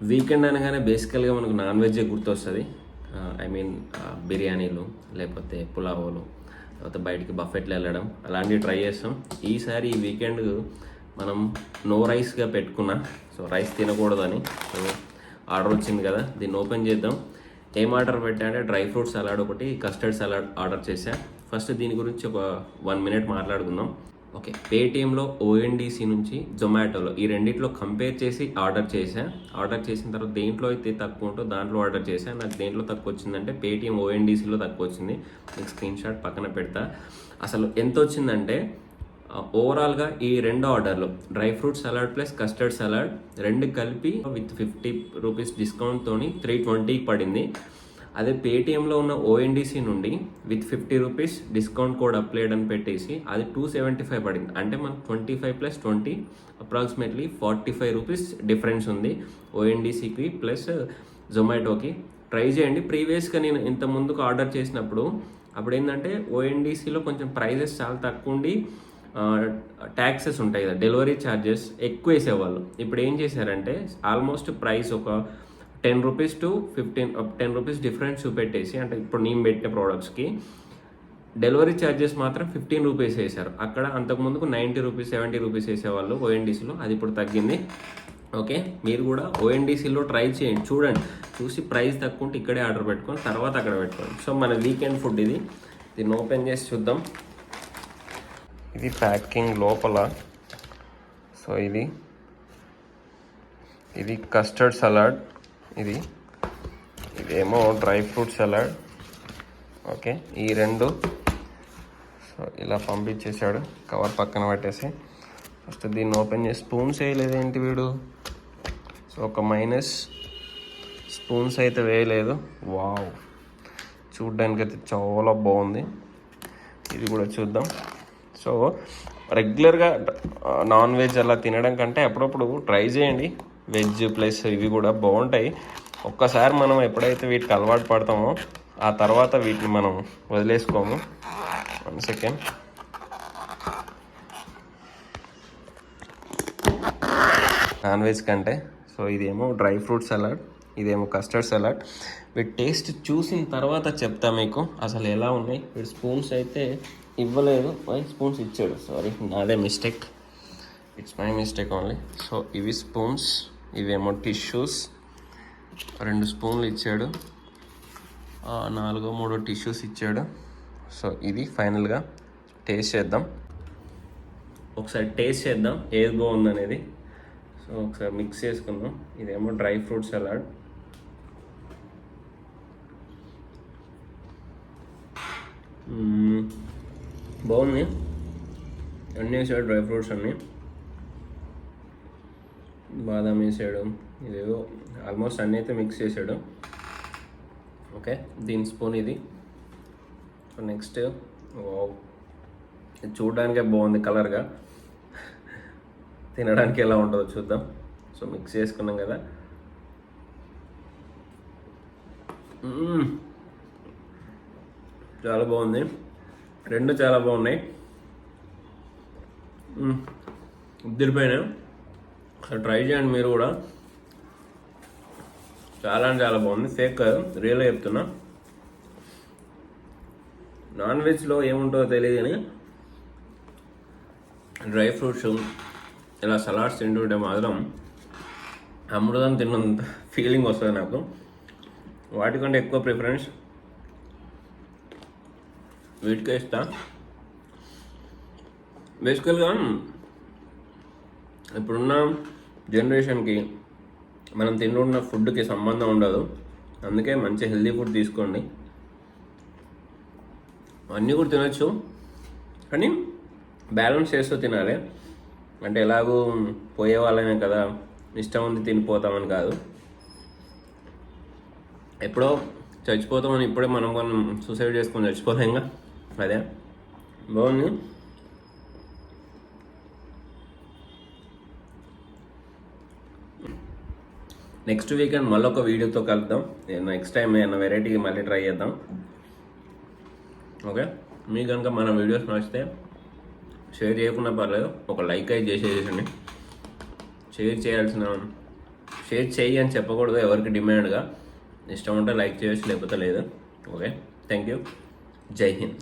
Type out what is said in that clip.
Weekend అనగానే బేసికల్గా మనకు నాన్ వెజ్జే గుర్తొస్తుంది. ఐ మీన్ బిర్యానీలు, లేకపోతే పులావులు, లేకపోతే బయటికి బఫెట్లు వెళ్ళడం అలాంటివి ట్రై చేస్తాం. ఈసారి ఈ వీకెండ్ మనం నో రైస్గా పెట్టుకున్నా. సో రైస్ తినకూడదని సో ఆర్డర్ వచ్చింది కదా, దీన్ని ఓపెన్ చేద్దాం. ఏం ఆర్డర్ పెట్టా అంటే డ్రై ఫ్రూట్ సలాడ్ ఒకటి, కస్టర్డ్ సలాడ్ ఆర్డర్ చేశా. ఫస్ట్ దీని గురించి ఒక 1 minute మాట్లాడుకుందాం. ఓకే, పేటిఎంలో, ఓఎన్డీసీ నుంచి, జొమాటోలో ఈ రెండిట్లో కంపేర్ చేసి ఆర్డర్ చేసిన తర్వాత దేంట్లో అయితే తక్కువ ఉంటో దాంట్లో ఆర్డర్ చేశాను. నాకు దేంట్లో తక్కువ వచ్చిందంటే పేటిఎం ఓఎన్డీసీలో తక్కువ వచ్చింది. మీకు స్క్రీన్ షాట్ పక్కన పెడతా. అసలు ఎంత వచ్చిందంటే ఓవరాల్గా ఈ 2 ఆర్డర్లు dry fruit salad plus custard salad 2 కలిపి విత్ 50 రూపీస్ డిస్కౌంట్తో 320 పడింది. అదే పేటిఎంలో ఉన్న ఓఎన్డీసీ నుండి with 50 rupees discount code applied అని పెట్టేసి అది 275 పడింది. అంటే మనకు 25 + 20 అప్రాక్సిమేట్లీ 45 రూపీస్ డిఫరెన్స్ ఉంది ఓఎన్డీసీకి ప్లస్ జొమాటోకి. ట్రై చేయండి. ప్రీవియస్గా నేను ఇంత ముందుకు ఆర్డర్ చేసినప్పుడు అప్పుడు ఏంటంటే ఓఎన్డీసీలో కొంచెం ప్రైజెస్ చాలా తక్కువ ఉండి ట్యాక్సెస్ ఉంటాయి కదా, డెలివరీ ఛార్జెస్ ఎక్కువ వేసేవాళ్ళు. ఇప్పుడు ఏం చేశారంటే ఆల్మోస్ట్ ప్రైస్ ఒక 10 రూపీస్ టు 10 రూపీస్ డిఫరెన్స్ చూపెట్టేసి, అంటే ఇప్పుడు నేను పెట్టిన ప్రోడక్ట్స్కి డెలివరీ ఛార్జెస్ మాత్రం 15 రూపీస్ వేశారు. అక్కడ అంతకుముందుకు 90 రూపీస్ 70 రూపీస్ వేసేవాళ్ళు ఓఎన్డీసీలో, అది ఇప్పుడు తగ్గింది. ఓకే, మీరు కూడా ఓఎన్డీసీలో ట్రై చేయండి, చూడండి, చూసి ప్రైస్ తక్కువ ఉంటే ఇక్కడే ఆర్డర్ పెట్టుకొని తర్వాత అక్కడ పెట్టుకోండి. సో మన వీకెండ్ ఫుడ్ ఇది. దీన్ని ఓపెన్ చేసి చూద్దాం. ఇది ప్యాకింగ్ లోపల. సో ఇది కస్టర్డ్ సలాడ్, ఇదేమో డ్రై ఫ్రూట్ సలాడ్. ఓకే, ఈ 2 సో ఇలా పంపించేశాడు కవర్ పక్కన పెట్టేసి. ఫస్ట్ దీన్ని ఓపెన్ చేసి స్పూన్స్ వేయలేదేంటి వీడు. సో ఒక మైనస్, స్పూన్స్ అయితే వేయలేదు. వావ్, చూడ్డానికి అయితే చాలా బాగుంది. ఇది కూడా చూద్దాం. సో రెగ్యులర్గా నాన్ వెజ్ అలా తినడం కంటే అప్పుడప్పుడు ట్రై చేయండి. వెజ్ ప్లస్ ఇవి కూడా బాగుంటాయి. ఒక్కసారి మనం ఎప్పుడైతే వీటికి అలవాటు పడతామో ఆ తర్వాత వీటిని మనం వదిలేసుకోము. 1 సెకండ్. నాన్ వెజ్ కంటే సో ఇదేమో డ్రై ఫ్రూట్ సలాడ్, ఇదేమో కస్టర్డ్ సలాడ్. వీటి టేస్ట్ చూసిన తర్వాత చెప్తా మీకు అసలు ఎలా ఉన్నాయి. వీటి స్పూన్స్ అయితే ఇవ్వలేదు, స్పూన్స్ ఇచ్చాడు. సారీ, నాదే mistake, it's my mistake only. So ఇవి స్పూన్స్, ఇవేమో టిష్యూస్. 2 స్పూన్లు ఇచ్చాడు, 4 టిష్యూస్ ఇచ్చాడు. సో ఇది ఫైనల్గా టేస్ట్ చేద్దాం. ఒకసారి టేస్ట్ చేద్దాం ఏది బాగుందనేది. సో ఒకసారి మిక్స్ చేసుకుందాం. ఇదేమో డ్రై ఫ్రూట్ సలాడ్. బాగుంది, అన్నీ వేసాడు, డ్రై ఫ్రూట్స్ అన్నీ, బాదం వేసాడు, ఇదేదో ఆల్మోస్ట్ అన్నీ అయితే మిక్స్ చేసాడు. ఓకే, దీని స్పూన్ ఇది. సో నెక్స్ట్, చూడడానికే బాగుంది కలర్గా, తినడానికి ఎలా ఉంటుందో చూద్దాం. సో మిక్స్ చేసుకున్నాం కదా. చాలా బాగుంది, 2 చాలా బాగున్నాయి. ఉద్దిరిపోయినాయి. ఒకసారి ట్రై చేయండి మీరు కూడా, చాలా చాలా బాగుంది. ఫేక్ కాదు, రియల్గా చెప్తున్నా. నాన్ వెజ్లో ఏముంటుందో తెలియదు కానీ డ్రై ఫ్రూట్స్ ఇలా సలాడ్స్ తింటుంటే మాత్రం అమృతం తిన్నంత ఫీలింగ్ వస్తుంది నాకు. వాటికంటే ఎక్కువ ప్రిఫరెన్స్ వీటికే ఇస్తా. బేసికల్గా ఇప్పుడున్న జనరేషన్కి మనం తింటున్న ఫుడ్కి సంబంధం ఉండదు. అందుకే మంచి హెల్దీ ఫుడ్ తీసుకోండి. అన్నీ కూడా తినచ్చు కానీ బ్యాలెన్స్ చేస్తూ తినాలి. అంటే ఎలాగూ పోయే వాళ్ళమే కదా, ఇష్టం ఉంది తినిపోతామని కాదు. ఎప్పుడో చచ్చిపోతామని ఇప్పుడే మనం సూసైడ్ చేసుకొని చచ్చిపోలేంగా. అదే బాగుంది. నెక్స్ట్ వీకెండ్ మళ్ళీ ఒక వీడియోతో కలుద్దాం. నెక్స్ట్ టైం ఏమైనా వెరైటీ మళ్ళీ ట్రై చేద్దాం. ఓకే, మీకు కనుక మన వీడియోస్ నచ్చితే షేర్ చేయకుండా పర్లేదు, ఒక లైక్ అయితే చేసేసేయండి. షేర్ చేయాల్సిన షేర్ చేయి అని చెప్పకూడదు ఎవరికి డిమాండ్గా. ఇష్టం ఉంటే లైక్ చేయొచ్చు, లేకపోతే లేదు. Okay, thank you. జై హింద్.